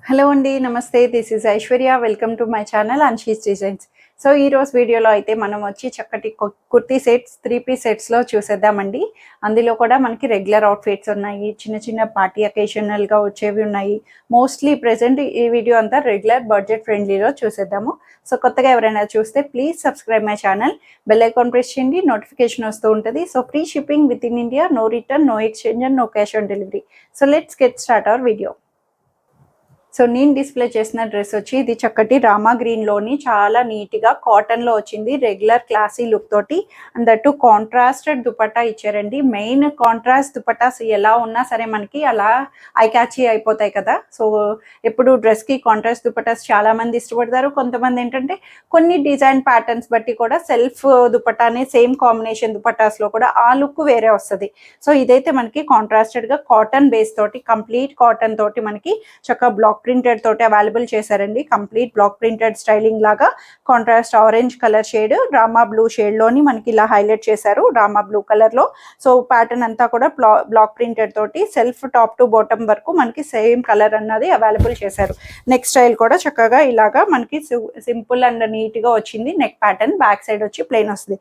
Hello అండి, నమస్తే. This is Aishwarya. Welcome to my channel Anshi's designs. So ఈరోజు వీడియోలో అయితే మనం వచ్చి చక్కటి కుర్తీ సెట్స్ 3 పీస్ సెట్స్లో చూసేద్దామండి. అందులో కూడా మనకి రెగ్యులర్ అవుట్ఫిట్స్ ఉన్నాయి, చిన్న చిన్న పార్టీ అకేషనల్గా వచ్చేవి ఉన్నాయి. మోస్ట్లీ ప్రెజెంట్ ఈ వీడియో అంతా రెగ్యులర్ బడ్జెట్ ఫ్రెండ్లీలో చూసేద్దాము. సో కొత్తగా ఎవరైనా చూస్తే please subscribe my channel, bell icon press చేయండి, నోటిఫికేషన్ వస్తూ ఉంటుంది. So free shipping within India, no return, no exchange and no cash on delivery. So let's get start our video. So నేను display చేసిన dress వచ్చి ఇది చక్కటి రామా గ్రీన్లోని చాలా నీట్గా కాటన్లో వచ్చింది, రెగ్యులర్ క్లాసీ లుక్ తోటి. అండ్ దట్టు కాంట్రాస్టెడ్ దుపట్టా ఇచ్చారండి. మెయిన్ కాంట్రాస్ట్ దుపట్టాస్ ఎలా ఉన్నా సరే మనకి అలా ఐ క్యాచీ అయిపోతాయి కదా. సో ఎప్పుడు డ్రెస్కి కాంట్రాస్ట్ దుపట్టాస్ చాలామంది ఇష్టపడతారు. కొంతమంది ఏంటంటే కొన్ని డిజైన్ ప్యాటర్న్స్ బట్టి కూడా సెల్ఫ్ దుపట్టానే సేమ్ కాంబినేషన్ దుపట్టాస్లో కూడా ఆ లుక్ వేరే వస్తుంది. సో ఇదైతే మనకి కాంట్రాస్టెడ్గా కాటన్ బేస్ తోటి, కంప్లీట్ కాటన్ తోటి మనకి చక్కగా బ్లాక్ ప్రింటెడ్ తోటి అవైలబుల్ చేశారండి. కంప్లీట్ బ్లాక్ ప్రింటెడ్ స్టైలింగ్ లాగా contrast orange colour shade Rama blue shade లోని మనకి ఇలా హైలైట్ చేశారు, రామా బ్లూ కలర్ లో. సో ప్యాటర్న్ అంతా కూడా బ్లాక్ ప్రింటెడ్ తోటి సెల్ఫ్ టాప్ టు బాటమ్ వరకు మనకి సేమ్ కలర్ అన్నది అవైలబుల్ చేశారు. నెక్ స్టైల్ కూడా చక్కగా ఇలాగా మనకి సింపుల్ అండ్ నీట్ గా వచ్చింది. నెక్ ప్యాటర్న్ బ్యాక్ సైడ్ వచ్చి ప్లెయిన్ వస్తుంది.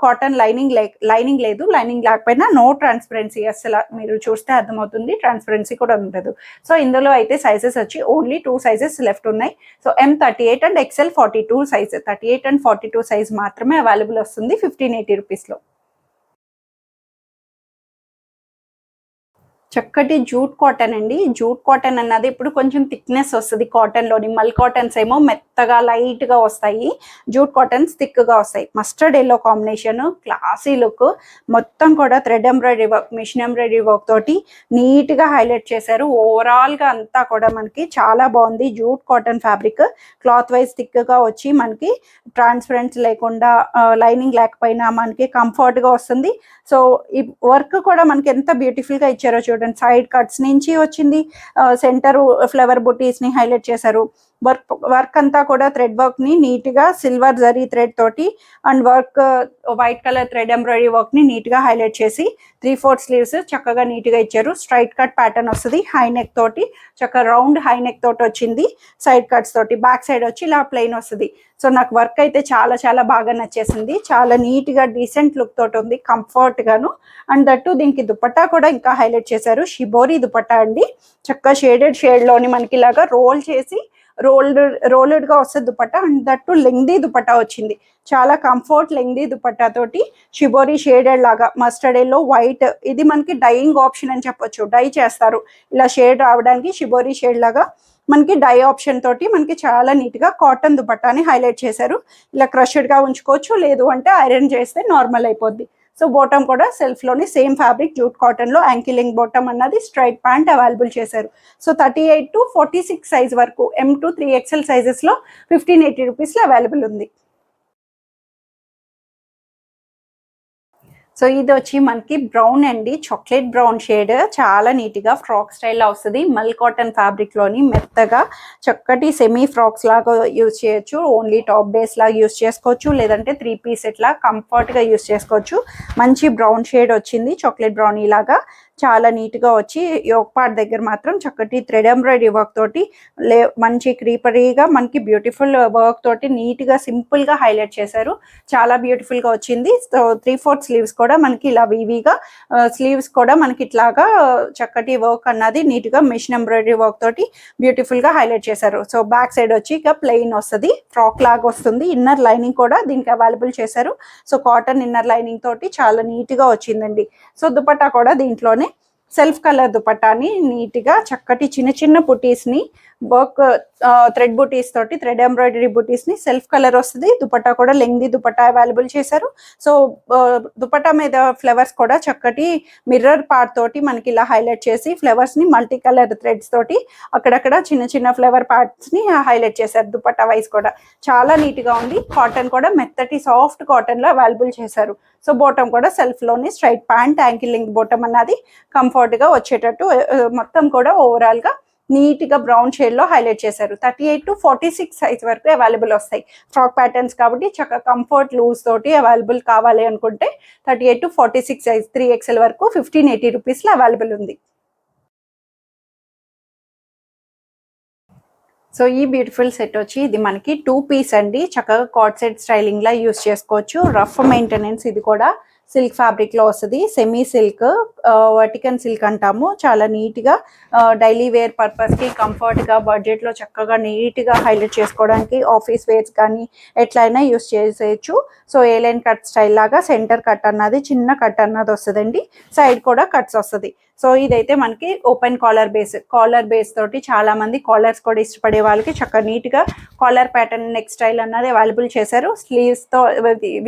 కాటన్ లైనింగ్ లేదు, లైనింగ్ లేకపోయినా నో ట్రాన్స్పరెన్సీ, అసలు మీరు చూస్తే అర్థమవుతుంది, ట్రాన్స్పరెన్సీ కూడా ఉండదు. సో ఇందులో అయితే సైజెస్ వచ్చి ఓన్లీ 2 సైజెస్ లెఫ్ట్ ఉన్నాయి. So M38 and XL42 size, 38 and 42 size మాత్రమే అవైలబుల్ వస్తుంది 1580 రూపీస్లో. చక్కటి జూట్ కాటన్ అండి. జూట్ కాటన్ అన్నది ఇప్పుడు కొంచెం థిక్నెస్ వస్తుంది కాటన్లోని. మల్ కాటన్స్ ఏమో మెత్తగా లైట్గా వస్తాయి, జూట్ కాటన్స్ థిక్గా వస్తాయి. Mustard yellow combination, classy look, మొత్తం కూడా thread embroidery work, machine embroidery work తోటి నీట్గా హైలైట్ చేశారు. ఓవరాల్గా అంతా కూడా మనకి చాలా బాగుంది. Jute cotton fabric cloth wise థిక్గా వచ్చి మనకి ట్రాన్స్పరెన్స్ లేకుండా, లైనింగ్ లేకపోయినా మనకి కంఫర్ట్గా వస్తుంది. సో ఈ వర్క్ కూడా మనకి ఎంత బ్యూటిఫుల్గా ఇచ్చారో చూడండి. సైడ్ కట్స్ నుంచి వచ్చింది, సెంటర్ ఫ్లవర్ బుటీస్ ని హైలైట్ చేశారు. వర్క్ అంతా కూడా థ్రెడ్ వర్క్ ని నీట్ గా సిల్వర్ జరీ థ్రెడ్ తోటి and work white colour thread embroidery work ని నీట్ గా హైలైట్ చేసి 3/4 స్లీవ్స్ చక్కగా నీట్ గా ఇచ్చారు. స్ట్రైట్ కట్ ప్యాటర్న్ వస్తుంది, హై నెక్ తోటి చక్కగా రౌండ్ హై నెక్ తోటి వచ్చింది. సైడ్ కట్స్ తోటి బ్యాక్ సైడ్ వచ్చి ఇలా ప్లెయిన్ వస్తుంది. సో నాకు వర్క్ అయితే చాలా చాలా బాగా నచ్చేసింది. చాలా నీట్ గా డీసెంట్ లుక్ తోటి ఉంది, కంఫర్ట్ గాను. అండ్ దట్టు దీనికి దుపట్టా కూడా ఇంకా హైలైట్ చేశారు. షిబోరి దుపట్టా అండి, చక్కగా షేడెడ్ షేడ్ లోని మనకి ఇలాగా రోల్ చేసి రోల్డ్ గా వస్తుంది dupatta. And that lengthy dupatta వచ్చింది, చాలా కంఫర్ట్ లెంగ్దీ దుపట్టా తోటి షిబోరి షేడెడ్ లాగా మస్టర్డ్ ఎల్లో వైట్. ఇది మనకి డైయింగ్ ఆప్షన్ అని చెప్పొచ్చు, డై చేస్తారు ఇలా షేడ్ రావడానికి. షిబోరి షేడ్ లాగా మనకి డై ఆప్షన్ తోటి మనకి చాలా నీట్ గా కాటన్ దుపట్టాని హైలైట్ చేశారు. ఇలా క్రషెడ్ గా ఉంచుకోవచ్చు, లేదు అంటే ఐరన్ చేస్తే నార్మల్ అయిపోద్ది. సో బాటమ్ కూడా సెల్ఫ్ లోని సేమ్ ఫ్యాబ్రిక్ జూట్ కాటన్ లో యాంకిలింగ్ బాటమ్ అన్నది, స్ట్రైట్ ప్యాంట్ అవైలబుల్ చేశారు. సో 38 to 46 సైజ్ వరకు M to 3XL సైజెస్ లో 1580 రూపీస్ లో అవైలబుల్ ఉంది. సో ఇది వచ్చి మనకి బ్రౌన్ అండి, చాక్లెట్ బ్రౌన్ షేడ్, చాలా నీట్గా ఫ్రాక్ స్టైల్లో వస్తుంది. మల్ కాటన్ ఫ్యాబ్రిక్ లోని మెత్తగా చక్కటి సెమీ ఫ్రాక్స్ లాగా యూజ్ చేయొచ్చు, ఓన్లీ టాప్ బేస్ లాగా యూజ్ చేసుకోవచ్చు, లేదంటే 3 పీస్ సెట్ కంఫర్ట్గా యూజ్ చేసుకోవచ్చు. మంచి బ్రౌన్ షేడ్ వచ్చింది, చాక్లెట్ బ్రౌన్ ఇలాగా చాలా నీట్గా వచ్చి యోక్ పార్ట్ దగ్గర మాత్రం చక్కటి థ్రెడ్ ఎంబ్రాయిడరీ వర్క్ తోటి మంచి క్రీపరీగా మనకి బ్యూటిఫుల్ వర్క్ తోటి నీట్గా సింపుల్గా హైలైట్ చేశారు. చాలా బ్యూటిఫుల్గా వచ్చింది. సో 3/4 స్లీవ్స్ కూడా మనకి ఇలా వీవీగా, స్లీవ్స్ కూడా మనకి ఇట్లాగా చక్కటి వర్క్ అన్నది నీట్గా మిషన్ ఎంబ్రాయిడరీ వర్క్ తోటి బ్యూటిఫుల్గా హైలైట్ చేశారు. సో బ్యాక్ సైడ్ వచ్చి ఇక ప్లెయిన్ వస్తుంది, ఫ్రాక్ లాగా వస్తుంది. ఇన్నర్ లైనింగ్ కూడా దీనికి అవైలబుల్ చేశారు. సో కాటన్ ఇన్నర్ లైనింగ్ తోటి చాలా నీట్గా వచ్చిందండి. సో దుపట్టా కూడా దీంట్లోనే సెల్ఫ్ కలర్ దుపట్టాని నీట్గా చక్కటి చిన్న చిన్న బుటీస్ని వర్క్ థ్రెడ్ బుటీస్ తోటి, థ్రెడ్ ఎంబ్రాయిడరీ బుటీస్ని సెల్ఫ్ కలర్ వస్తుంది. దుపట్టా కూడా లెంగ్దీ దుపట్టా అవైలబుల్ చేశారు. సో దుపట్టా మీద ఫ్లవర్స్ కూడా చక్కటి మిర్రర్ పార్ట్ తోటి మనకి ఇలా హైలైట్ చేసి ఫ్లవర్స్ని మల్టీ కలర్ థ్రెడ్స్ తోటి అక్కడక్కడ చిన్న చిన్న ఫ్లవర్ పార్ట్స్ని హైలైట్ చేశారు. దుపట్టా వైజ్ కూడా చాలా నీట్గా ఉంది. కాటన్ కూడా మెత్తటి సాఫ్ట్ కాటన్లో అవైలబుల్ చేశారు. సో బాటమ్ కూడా సెల్ఫ్లోని straight pant ankle length bottom అన్నది కంఫర్ట్గా వచ్చేటట్టు మొత్తం కూడా ఓవరాల్గా నీట్గా బ్రౌన్ షేడ్లో హైలైట్ చేశారు. 38 to 46 సైజ్ వరకు అవైలబుల్ వస్తాయి. ఫ్రాక్ ప్యాటర్న్స్ కాబట్టి చక్కగా కంఫర్ట్ లూజ్ తోటి అవైలబుల్ కావాలి అనుకుంటే 38 to 46 సైజ్ 3XL వరకు 1580 రూపీస్లో అవైలబుల్ ఉంది. సో ఈ బ్యూటిఫుల్ సెట్ వచ్చి ఇది మనకి 2 పీస్ అండి. చక్కగా కార్డ్ సెట్ స్టైలింగ్ లా యూస్ చేసుకోవచ్చు. రఫ్ మెయింటెనెన్స్, ఇది కూడా సిల్క్ ఫ్యాబ్రిక్ లో వస్తుంది. సెమీ సిల్క్, వర్టికన్ సిల్క్ అంటాము. చాలా నీట్ గా డైలీ వేర్ పర్పస్ కి కంఫర్ట్ గా బడ్జెట్ లో చక్కగా నీట్ గా హైలైట్ చేసుకోవడానికి ఆఫీస్ వేర్స్ కానీ ఎట్లయినా యూస్ చేసేయచ్చు. సో ఏ లైన్ కట్ స్టైల్ లాగా సెంటర్ కట్ అన్నది చిన్న కట్ అన్నది వస్తుందండి. సైడ్ కూడా కట్స్ వస్తుంది. సో ఇదైతే మనకి ఓపెన్ కాలర్ బేస్ తోటి చాలా మంది కాలర్స్ కూడా ఇష్టపడే వాళ్ళకి చక్కగా నీట్ గా కాలర్ ప్యాటర్న్ నెక్ స్టైల్ అన్నది అవైలబుల్ చేశారు. స్లీవ్స్ తో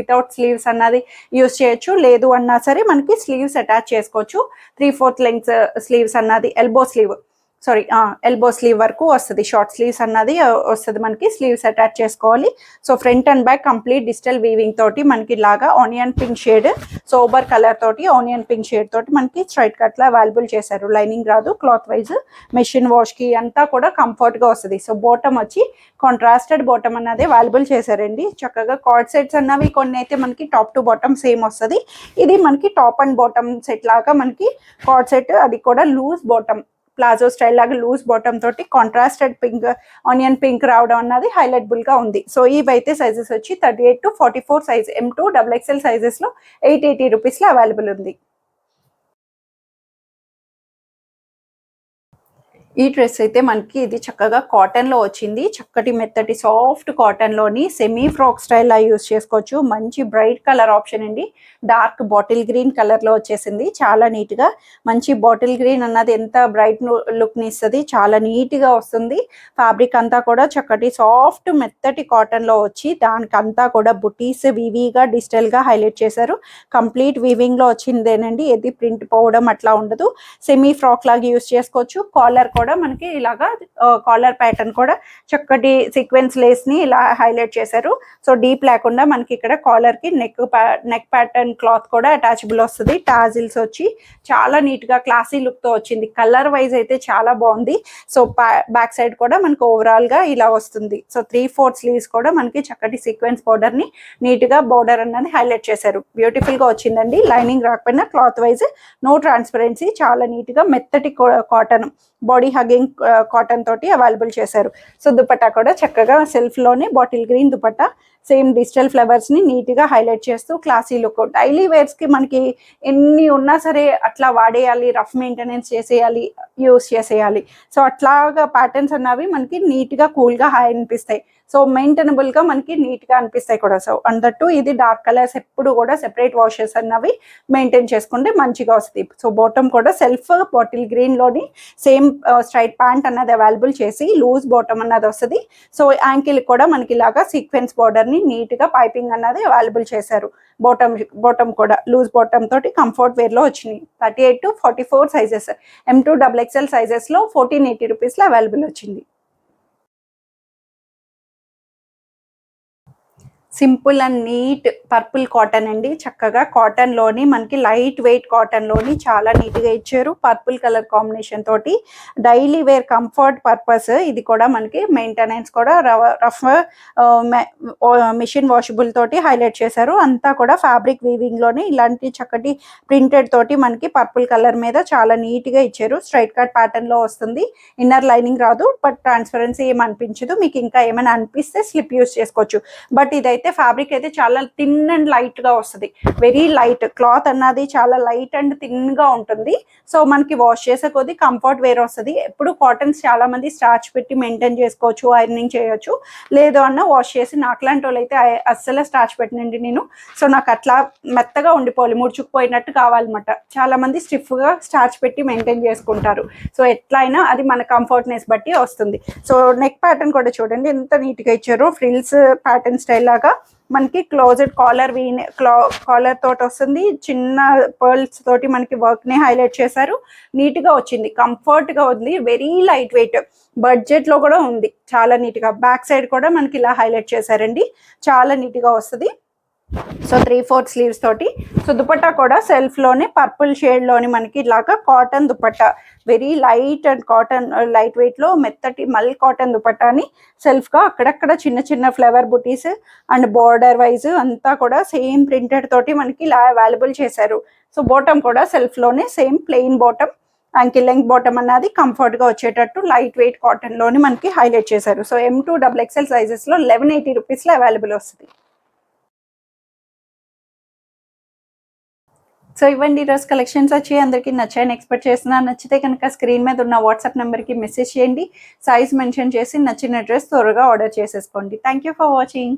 వితౌట్ స్లీవ్స్ అన్నది యూస్ చేయొచ్చు. లేదు అన్నా సరే మనకి స్లీవ్స్ అటాచ్ చేసుకోవచ్చు. 3/4 లెంగ్త్ స్లీవ్స్ అన్నది ఎల్బో స్లీవ్ వరకు వస్తుంది. షార్ట్ స్లీవ్స్ అన్నది వస్తుంది. మనకి స్లీవ్స్ అటాచ్ చేసుకోవాలి. So front and back complete digital weaving తోటి మనకి లాగా onion pink shade, sober colour తోటి ఆనియన్ పింక్ షేడ్ తోటి మనకి స్ట్రైట్ కట్ లా అవైలబుల్ చేశారు. లైనింగ్ రాదు. క్లాత్ వైజ్ మెషిన్ వాష్ కి అంతా కూడా కంఫర్ట్ గా వస్తుంది. సో బాటమ్ వచ్చి కాంట్రాస్టెడ్ బాటమ్ అన్నది అవైలబుల్ చేశారండి. చక్కగా కార్డ్ సెట్స్ అన్నవి కొన్ని అయితే మనకి టాప్ టు బాటమ్ సేమ్ వస్తుంది. ఇది మనకి టాప్ అండ్ బాటమ్ సెట్ లాగా మనకి కార్డ్ సెట్, అది కూడా లూజ్ బాటమ్, ప్లాజో స్టైల్ లాగా లూజ్ బాటమ్ తోటి కాంట్రాస్టెడ్ పింక్, ఆనియన్ పింక్ రావడం అన్నది హైలైటబుల్ గా ఉంది. సో ఇవైతే సైజెస్ వచ్చి 38 to 44 size, M2 XXL sizes లో 880 రూపీస్ లో అవైలబుల్ ఉంది. ఈ డ్రెస్ అయితే మనకి ఇది చక్కగా కాటన్ లో వచ్చింది. చక్కటి మెత్తటి సాఫ్ట్ కాటన్ లోని సెమీ ఫ్రాక్ స్టైల్ లా యూస్ చేసుకోవచ్చు. మంచి బ్రైట్ కలర్ ఆప్షన్ అండి. డార్క్ బాటిల్ గ్రీన్ కలర్ లో వచ్చేసింది. చాలా నీట్ గా మంచి బాటిల్ గ్రీన్ అన్నది ఎంత బ్రైట్ లుక్ ని ఇస్తుంది. చాలా నీట్ గా వస్తుంది. ఫ్యాబ్రిక్ అంతా కూడా చక్కటి సాఫ్ట్ మెత్తటి కాటన్ లో వచ్చి దానికి అంతా కూడా బుటీస్ వివిగా డిజిటల్ గా హైలైట్ చేశారు. కంప్లీట్ వీవింగ్ లో వచ్చిందేనండి. ఏది ప్రింట్ పోవడం అట్లా ఉండదు. సెమీ ఫ్రాక్ లాగా యూస్ చేసుకోవచ్చు. కాలర్ కూడా మనకి ఇలాగా కాలర్ ప్యాటర్న్ కూడా చక్కటి సీక్వెన్స్ లేస్ ని ఇలా హైలైట్ చేశారు. సో డీప్ లేకుండా మనకి ఇక్కడ కాలర్ కి నెక్ ప్యాటర్న్ క్లాత్ కూడా అటాచబుల్ వస్తుంది. టాజిల్స్ వచ్చి చాలా నీట్ గా క్లాసీ లుక్ తో వచ్చింది. కలర్ వైజ్ అయితే చాలా బాగుంది. సో బ్యాక్ సైడ్ కూడా మనకి ఓవరాల్ గా ఇలా వస్తుంది. సో 3/4 స్లీవ్స్ కూడా మనకి చక్కటి సీక్వెన్స్ బోర్డర్ ని నీట్ గా బోర్డర్ అన్నది హైలైట్ చేశారు. బ్యూటిఫుల్ గా వచ్చిందండి. లైనింగ్ రాకపోయినా క్లాత్ వైజ్ నో ట్రాన్స్పరెన్సీ, చాలా నీట్ గా మెత్తటి కాటన్, బాడీ హగ్గింగ్ కాటన్ తోటి అవైలబుల్ చేశారు. సో దుపట్టా కూడా చక్కగా సెల్ఫ్ లోనే bottle green dupatta, same digital flowers ని నీట్ గా హైలైట్ చేస్తూ క్లాసీ లుక్. డైలీ వేర్స్ కి మనకి ఎన్ని ఉన్నా సరే అట్లా వాడేయాలి, రఫ్ మెయింటెనెన్స్ చేసేయాలి, యూస్ చేసేయాలి. సో అట్లాగా ప్యాటర్న్స్ అన్నవి మనకి నీట్ గా కూల్ గా హై అనిపిస్తాయి. సో మెయింటైనబుల్ గా మనకి నీట్ గా అనిపిస్తాయి కూడా. సో అందట్టు ఇది డార్క్ కలర్స్ ఎప్పుడు కూడా సెపరేట్ వాషెస్ అన్నవి మెయింటైన్ చేసుకుంటే మంచిగా వస్తుంది. సో బాటమ్ కూడా సెల్ఫ్ బాటిల్ గ్రీన్ లోని సేమ్ స్ట్రైట్ ప్యాంట్ అన్నది అవైలబుల్ చేసి లూజ్ బాటమ్ అన్నది వస్తుంది. సో యాంకిల్ కూడా మనకి ఇలాగా సీక్వెన్స్ బార్డర్ ని నీట్ గా పైపింగ్ అన్నది అవైలబుల్ చేశారు. బాటమ్ కూడా లూజ్ బాటమ్ తోటి కంఫర్ట్ వేర్ లో వచ్చినాయి. 38 to 44 sizes, M2 XXL sizes లో 1480 రూపీస్ లో అవైలబుల్ వచ్చింది. Simple and neat purple cotton అండి. చక్కగా కాటన్ లోని మనకి లైట్ వెయిట్ కాటన్ లోని చాలా నీట్ గా ఇచ్చారు. పర్పుల్ కలర్ కాంబినేషన్ తోటి డైలీ వేర్ కంఫర్ట్ పర్పస్. ఇది కూడా మనకి మెయింటెనెన్స్ కూడా రఫ్ మిషన్ వాషబుల్ తోటి హైలైట్ చేశారు. అంతా కూడా ఫ్యాబ్రిక్ వీవింగ్ లోని ఇలాంటి చక్కటి ప్రింటెడ్ తోటి మనకి పర్పుల్ కలర్ మీద చాలా నీట్ గా ఇచ్చారు. స్ట్రైట్ కట్ ప్యాటర్న్ లో వస్తుంది. ఇన్నర్ లైనింగ్ రాదు, బట్ ట్రాన్స్పరెన్సీ ఏం అనిపించదు. మీకు ఇంకా ఏమైనా అనిపిస్తే స్లిప్ యూస్ చేసుకోవచ్చు. బట్ ఇదైతే ఫ్యాబ్రిక్ అయితే చాలా థిన్ అండ్ లైట్ గా వస్తుంది. వెరీ లైట్ క్లాత్ అన్నది చాలా లైట్ అండ్ థిన్ గా ఉంటుంది. సో మనకి వాష్ చేసే కొద్ది కంఫర్ట్ వేర్ వస్తుంది. ఎప్పుడు కాటన్స్ చాలా మంది స్టార్చ్ పెట్టి మెయింటైన్ చేసుకోవచ్చు, ఐరనింగ్ చేయొచ్చు. లేదు అన్న వాష్ చేసి, నాకు లాంటి వాళ్ళు అయితే అస్సలు స్టార్చ్ పెట్టినండి నేను. సో నాకు అట్లా మెత్తగా ఉండిపోవాలి, ముడుచుకుపోయినట్టు కావాలన్నమాట. చాలా మంది స్టిఫ్ గా స్టార్చ్ పెట్టి మెయింటైన్ చేసుకుంటారు. సో ఎట్లయినా అది మన కంఫర్ట్నెస్ బట్టి వస్తుంది. సో నెక్ ప్యాటర్న్ కూడా చూడండి ఎంత నీట్ గా ఇచ్చారో. ఫ్రిల్స్ ప్యాటర్న్ స్టైల్ లాగా మనకి క్లోజ్డ్ కాలర్ తోటి వస్తుంది. చిన్న పర్ల్స్ తోటి మనకి వర్క్ ని హైలైట్ చేశారు. నీట్ గా వచ్చింది, కంఫర్ట్ గా ఉంది, వెరీ లైట్ వెయిట్, బడ్జెట్ లో కూడా ఉంది. చాలా నీట్ గా బ్యాక్ సైడ్ కూడా మనకి ఇలా హైలైట్ చేశారండి. చాలా నీట్ గా వస్తుంది. సో 3/4 స్లీవ్స్ తోటి. సో దుపట్టా కూడా సెల్ఫ్ లోనే పర్పుల్ షేడ్ లోని మనకి ఇలాగా cotton dupatta, very light and cotton light weight లో మెత్తటి మల్ కాటన్ దుపట్టాని సెల్ఫ్ గా అక్కడక్కడ చిన్న చిన్న flower buttis and border wise అంతా కూడా సేమ్ ప్రింటెడ్ తోటి మనకి ఇలా అవైలబుల్ చేశారు. సో బాటమ్ కూడా సెల్ఫ్ లోనే same plain bottom ankle length bottom అన్నది కంఫర్ట్గా వచ్చేటట్టు లైట్ వెయిట్ కాటన్లోని మనకి హైలైట్ చేశారు. సో M2 XXL సైజెస్లో 1180 రూపీస్లో అవైలబుల్ వస్తుంది. సో ఇవ్వండి ఈరోజు కలెక్షన్స్ వచ్చి అందరికీ నచ్చాయని ఎక్స్పెక్ట్ చేస్తున్నాను. నచ్చితే కనుక స్క్రీన్ మీద ఉన్న వాట్సాప్ నెంబర్కి మెసేజ్ చేయండి. సైజ్ మెన్షన్ చేసి నచ్చిన డ్రెస్ త్వరగా ఆర్డర్ చేసేసుకోండి. Thank you for watching.